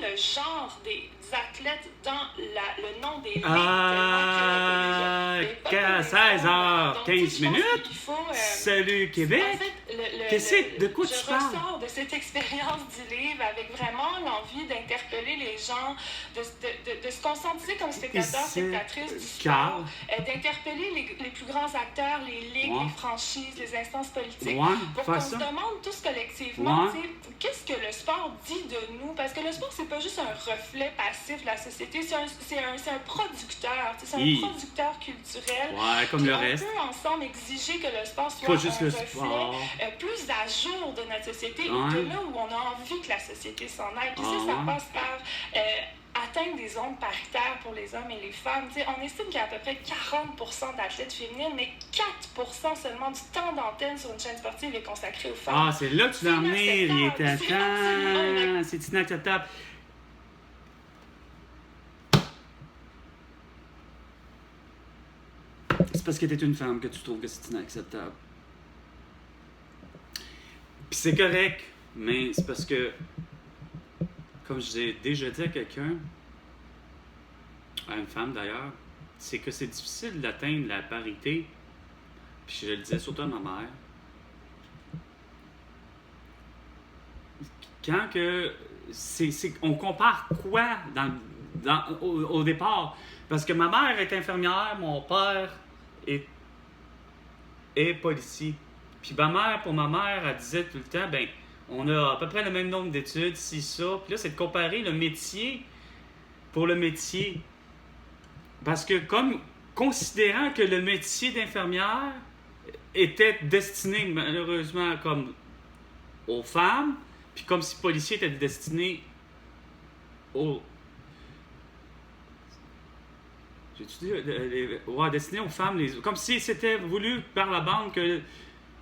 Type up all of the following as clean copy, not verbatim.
le genre des athlètes dans le nom des ligues. 16h15 minutes. Salut Québec. En fait, De quoi tu parles? Je ressors de cette expérience du livre avec vraiment l'envie d'interpeller les gens, de se conscientiser comme spectateur, spectatrice du sport, d'interpeller les plus grands acteurs, les ligues, les franchises, les instances politiques, pour qu'on se demande tous collectivement, qu'est-ce que le sport dit de nous? Parce que le sport, c'est pas juste un reflet passif de la société, c'est un producteur, c'est un producteur culturel. Ouais, comme le reste. On peut ensemble exiger que le sport soit un reflet plus à jour de notre société, ou de là où on a envie que la société s'en aille. Puis ça passe par atteindre des zones paritaires pour les hommes et les femmes. T'sais, on estime qu'il y a à peu près 40% d'athlètes féminines, mais 4% seulement du temps d'antenne sur une chaîne sportive est consacré aux femmes. Ah, c'est là que tu l'as emmené, il était temps. C'est inacceptable. C'est parce que t'es une femme que tu trouves que c'est inacceptable. Puis c'est correct, mais c'est parce que, comme j'ai déjà dit à quelqu'un, à une femme d'ailleurs, c'est que c'est difficile d'atteindre la parité. Puis je le disais surtout à ma mère. Quand que on compare quoi au départ? Parce que ma mère est infirmière, mon père est policier. Puis pour ma mère, elle disait tout le temps, ben, on a à peu près le même nombre d'études, si ça. Puis là, c'est de comparer le métier pour le métier. Parce que considérant que le métier d'infirmière était destiné malheureusement comme aux femmes, puis comme si policier était destiné aux... destiné aux femmes, comme si c'était voulu par la bande que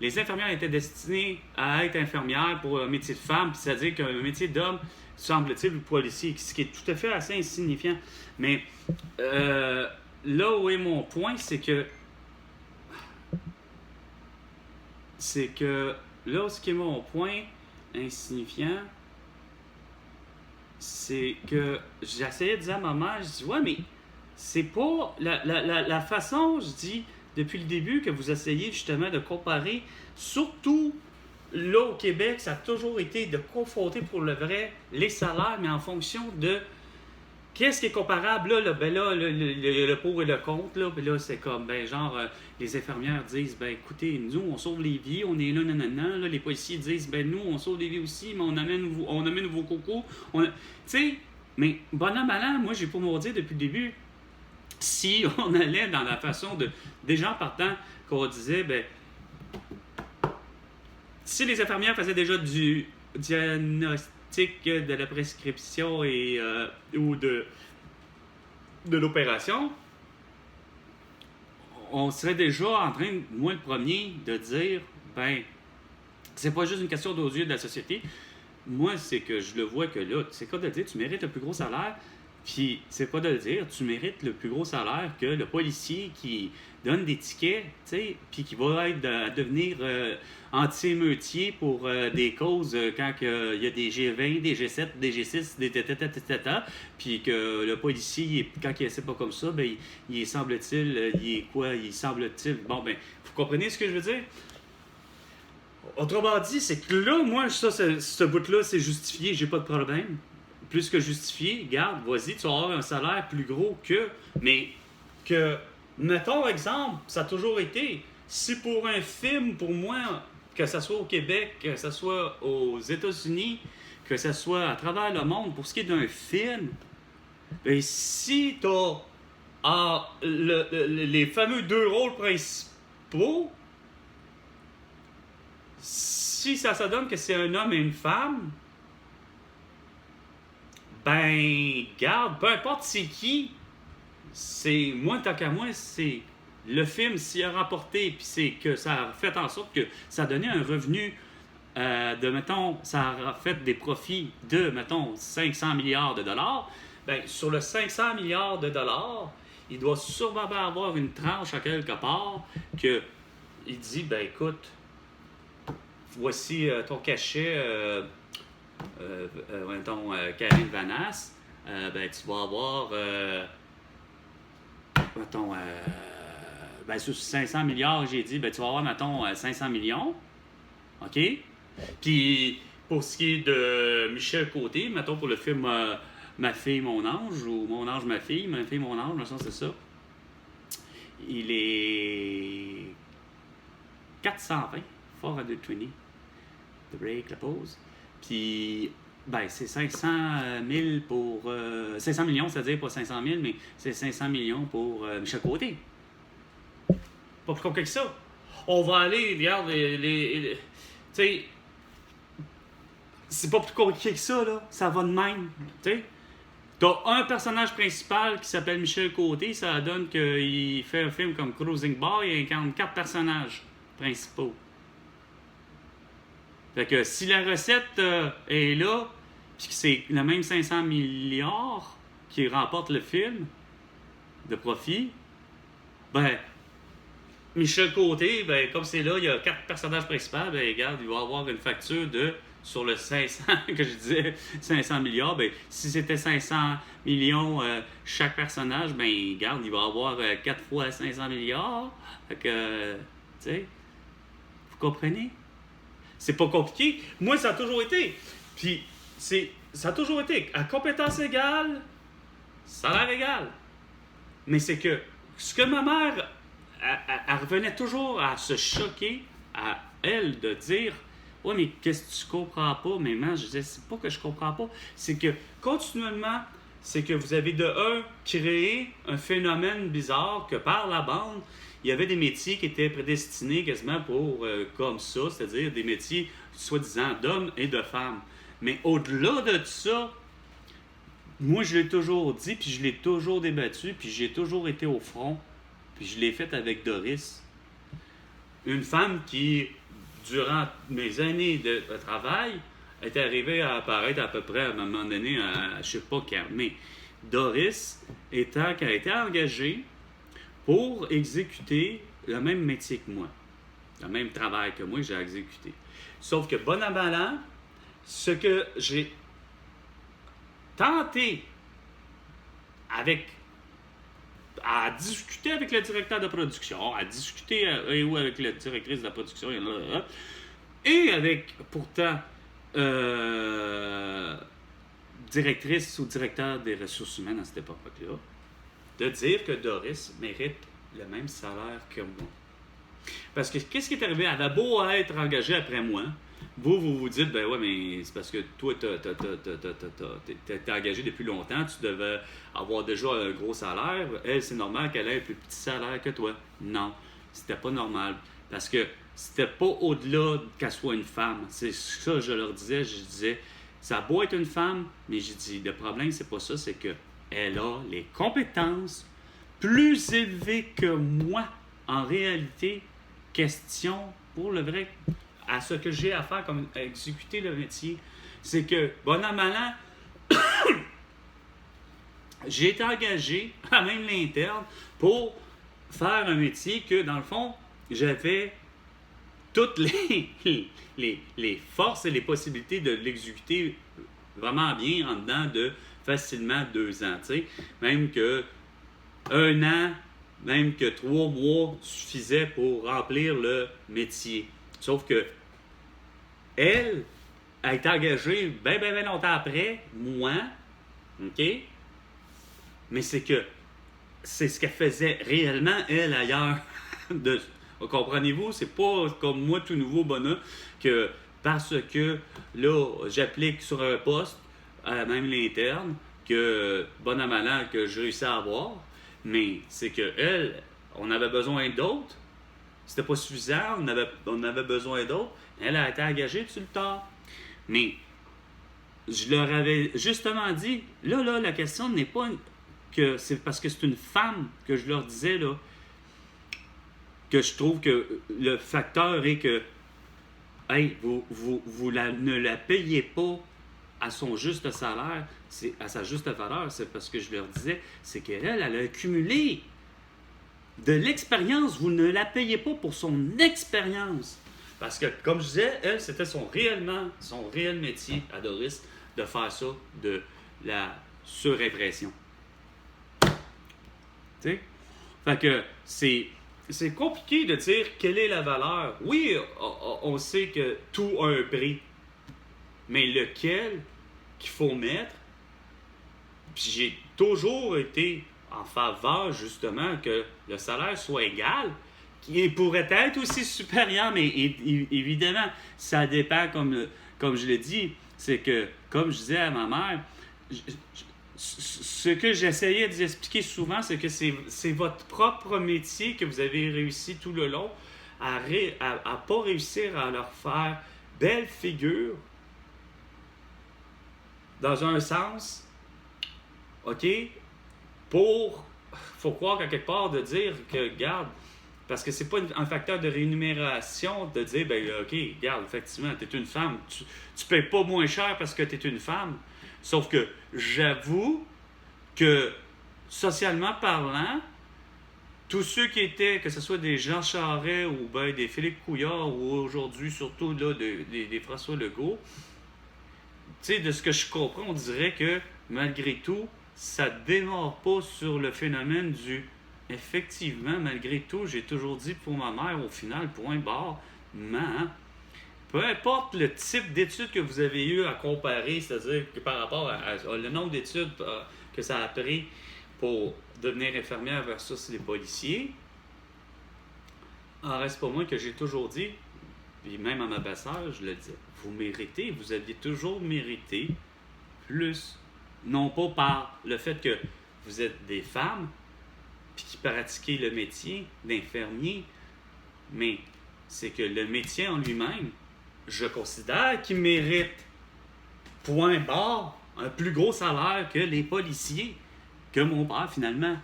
les infirmières étaient destinées à être infirmières pour un métier de femme, puis c'est-à-dire qu'un métier d'homme, semble-t-il, ou policier, ce qui est tout à fait assez insignifiant. Mais là où est mon point, c'est que là où est mon point insignifiant, c'est que j'essayais de dire à ma mère, je dis, ouais, mais c'est pas la façon, je dis, depuis le début que vous essayez justement de comparer, surtout là au Québec, ça a toujours été de confronter pour le vrai les salaires, mais en fonction de qu'est-ce qui est comparable. Le pour et le contre, là, puis là c'est comme, ben genre, les infirmières disent, ben écoutez, nous on sauve les vies, on est là, nanana, là, les policiers disent, ben nous on sauve les vies aussi, mais on amène vos cocos, tu sais, mais bonhomme malin, moi j'ai pour me dire depuis le début, si on allait dans la façon de... Des gens partant qu'on disait, ben... Si les infirmières faisaient déjà du diagnostic de la prescription et ou de l'opération, on serait déjà en train, moi le premier, de dire, ben, c'est pas juste une question aux yeux de la société. Moi, c'est que je le vois que là, c'est quoi de dire, tu mérites le plus gros salaire. Puis, c'est pas de le dire, tu mérites le plus gros salaire que le policier qui donne des tickets, tu sais, puis qui va être à devenir anti-émeutier pour des causes quand il y a des G20, des G7, des G6, des tata, puis que le policier, quand il essaie pas comme ça, ben, il semble-t-il, bon, ben, vous comprenez ce que je veux dire? Autrement dit, c'est que là, moi, ça, ce bout-là, c'est justifié, j'ai pas de problème. Plus que justifié, regarde, vas-y, tu vas avoir un salaire plus gros mais que, mettons exemple, ça a toujours été, si pour un film, pour moi, que ce soit au Québec, que ce soit aux États-Unis, que ce soit à travers le monde, pour ce qui est d'un film, ben si t'as les fameux 2 rôles principaux, si ça donne que c'est un homme et une femme, ben, garde, peu importe c'est qui, c'est moi, tant qu'à moi, c'est le film, s'il a rapporté, puis c'est que ça a fait en sorte que ça a donné un revenu ça a fait des profits de, mettons, 500 milliards de dollars, ben, sur le 500 milliards de dollars, il doit sûrement avoir une tranche à quelque part que il dit, ben, écoute, voici ton cachet, Karine Vanasse, ben, tu vas avoir, sur 500 milliards, j'ai dit, ben, tu vas avoir, mettons, 500 millions. OK? Puis, pour ce qui est de Michel Côté, mettons, pour le film Ma fille, mon ange, ou Mon ange, ma fille, mon ange, je pense que c'est ça. Il est 420, 420. The break, la pause. Puis, ben, c'est 500 000 pour... 500 millions, c'est-à-dire pas 500 000, mais c'est 500 millions pour Michel Côté. Pas plus compliqué que ça. On va aller, regarde, tu sais, c'est pas plus compliqué que ça, là. Ça va de même, tu sais. T'as un personnage principal qui s'appelle Michel Côté, ça donne qu'il fait un film comme Cruising Bar, il incarne 4 personnages principaux. Fait que si la recette est là, puis que c'est le même 500 milliards qui remporte le film de profit, ben, Michel Côté, ben, comme c'est là, il y a 4 personnages principaux, ben, regarde, il va avoir une facture de, sur le 500, que je disais, 500 milliards, ben, si c'était 500 millions chaque personnage, ben, regarde, il va avoir 4 fois 500 milliards. Fait que, tu sais, vous comprenez? C'est pas compliqué. Moi, ça a toujours été. Puis, ça a toujours été à compétence égale, salaire égal. Mais c'est que ce que ma mère, elle revenait toujours à se choquer, à elle, de dire « Ouais, mais qu'est-ce que tu comprends pas? » Mais moi, je disais « C'est pas que je comprends pas. C'est que, continuellement, c'est que vous avez de un créé un phénomène bizarre que par la bande, il y avait des métiers qui étaient prédestinés quasiment pour comme ça, c'est-à-dire des métiers soi-disant d'hommes et de femmes. Mais au-delà de ça, moi je l'ai toujours dit, puis je l'ai toujours débattu, puis j'ai toujours été au front, puis je l'ai fait avec Doris. Une femme qui, durant mes années de travail, est arrivée à apparaître à peu près à un moment donné, je sais pas quand, mais Doris qui a été engagée pour exécuter le même métier que moi, le même travail que moi que j'ai exécuté. Sauf que, bon an, mal an, ce que j'ai tenté à discuter avec le directeur de production, à discuter ou avec la directrice de la production, et avec, pourtant, directrice ou directeur des ressources humaines à cette époque-là, de dire que Doris mérite le même salaire que moi. Parce que qu'est-ce qui est arrivé? Elle a beau être engagée après moi, vous dites, ben ouais, mais c'est parce que toi, t'es engagé depuis longtemps, tu devais avoir déjà un gros salaire. Elle, c'est normal qu'elle ait un plus petit salaire que toi. Non, c'était pas normal. Parce que c'était pas au-delà qu'elle soit une femme. C'est ça que je leur disais. Je disais, ça a beau être une femme, mais j'ai dit, le problème, c'est pas ça, c'est que elle a les compétences plus élevées que moi. En réalité, question pour le vrai, à ce que j'ai à faire comme à exécuter le métier, c'est que, bon an, mal an, j'ai été engagé, à même l'interne, pour faire un métier que, dans le fond, j'avais toutes les forces et les possibilités de l'exécuter vraiment bien en dedans de facilement 2 ans. T'sais. Même que 1 an, même que 3 mois suffisaient pour remplir le métier. Sauf que elle a été engagée bien longtemps après, moi, OK? Mais c'est que c'est ce qu'elle faisait réellement, elle, ailleurs. Comprenez-vous? C'est pas comme moi, tout nouveau bonheur, que parce que là, j'applique sur un poste, à même l'interne, que bon an, mal an, que je réussis à avoir, mais c'est que elle, on avait besoin d'autres. C'était pas suffisant, on avait besoin d'autres. Elle a été engagée sur le tard. Mais je leur avais justement dit, là, la question n'est pas que c'est parce que c'est une femme que je leur disais, là, que je trouve que le facteur est que, hey, vous ne la payez pas à son juste salaire, c'est à sa juste valeur. C'est parce que je leur disais, c'est qu'elle, elle a accumulé de l'expérience. Vous ne la payez pas pour son expérience. Parce que, comme je disais, elle, c'était son réel métier à Doris, de faire ça, de la surimpression. Tu sais? Fait que c'est compliqué de dire quelle est la valeur. Oui, on sait que tout a un prix, mais lequel qu'il faut mettre. Puis j'ai toujours été en faveur, justement, que le salaire soit égal, qui pourrait être aussi supérieur, mais évidemment, ça dépend, comme je l'ai dit, c'est que, comme je disais à ma mère, ce que j'essayais d'expliquer souvent, c'est que c'est votre propre métier que vous avez réussi tout le long à pas réussir à leur faire belle figure, dans un sens, OK, faut croire qu'à quelque part de dire que, regarde, parce que c'est pas un facteur de rémunération de dire, ben OK, regarde, effectivement, t'es une femme, tu payes pas moins cher parce que t'es une femme. Sauf que j'avoue que, socialement parlant, tous ceux qui étaient, que ce soit des Jean Charest ou ben des Philippe Couillard ou aujourd'hui surtout là, des François Legault, tu sais, de ce que je comprends, on dirait que malgré tout, ça ne démarre pas sur le phénomène du effectivement, malgré tout, j'ai toujours dit pour ma mère, au final, point barre, peu importe le type d'études que vous avez eu à comparer, c'est-à-dire que par rapport à le nombre d'études que ça a pris pour devenir infirmière versus les policiers, en reste pas moins que j'ai toujours dit, puis même à ma belle-sœur, je le dis, vous aviez toujours mérité plus. Non pas par le fait que vous êtes des femmes, puis qui pratiquez le métier d'infirmier, mais c'est que le métier en lui-même, je considère qu'il mérite, point barre, un plus gros salaire que les policiers, que mon père finalement.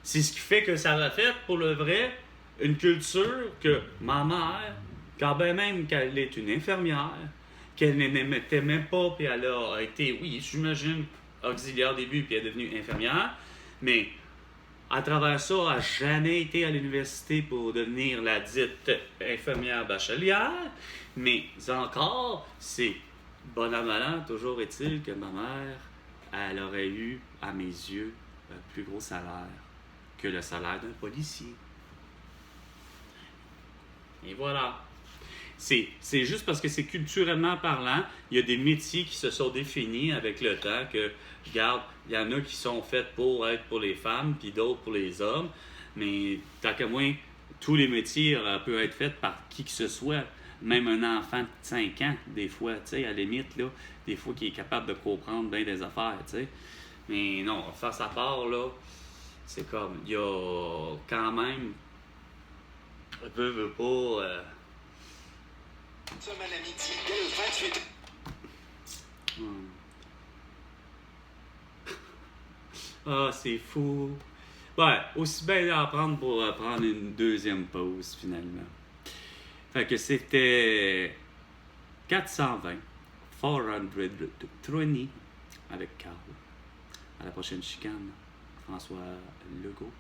C'est ce qui fait que ça a fait, pour le vrai, une culture que ma mère, quand bien même qu'elle est une infirmière, qu'elle n'aimait même pas, puis elle a été, oui, j'imagine, auxiliaire au début, puis elle est devenue infirmière, mais à travers ça, elle n'a jamais été à l'université pour devenir la dite infirmière bachelière, mais encore, c'est bon à mal an, toujours est-il que ma mère, elle aurait eu, à mes yeux, un plus gros salaire que le salaire d'un policier. Et voilà. C'est juste parce que c'est culturellement parlant, il y a des métiers qui se sont définis avec le temps que, regarde, il y en a qui sont faits pour être pour les femmes, puis d'autres pour les hommes, mais tant qu'à moi, tous les métiers peuvent être faits par qui que ce soit, même un enfant de 5 ans, des fois, tu sais, à la limite, là, des fois, qui est capable de comprendre bien des affaires, tu sais. Mais non, face à part, là, c'est comme, il y a quand même, veut pas... Nous sommes à la midi dès le 28. Ah, c'est fou. Ouais, aussi bien d'en prendre pour prendre une deuxième pause, finalement. Fait que c'était 420, 420 avec Carl. À la prochaine chicane, François Legault.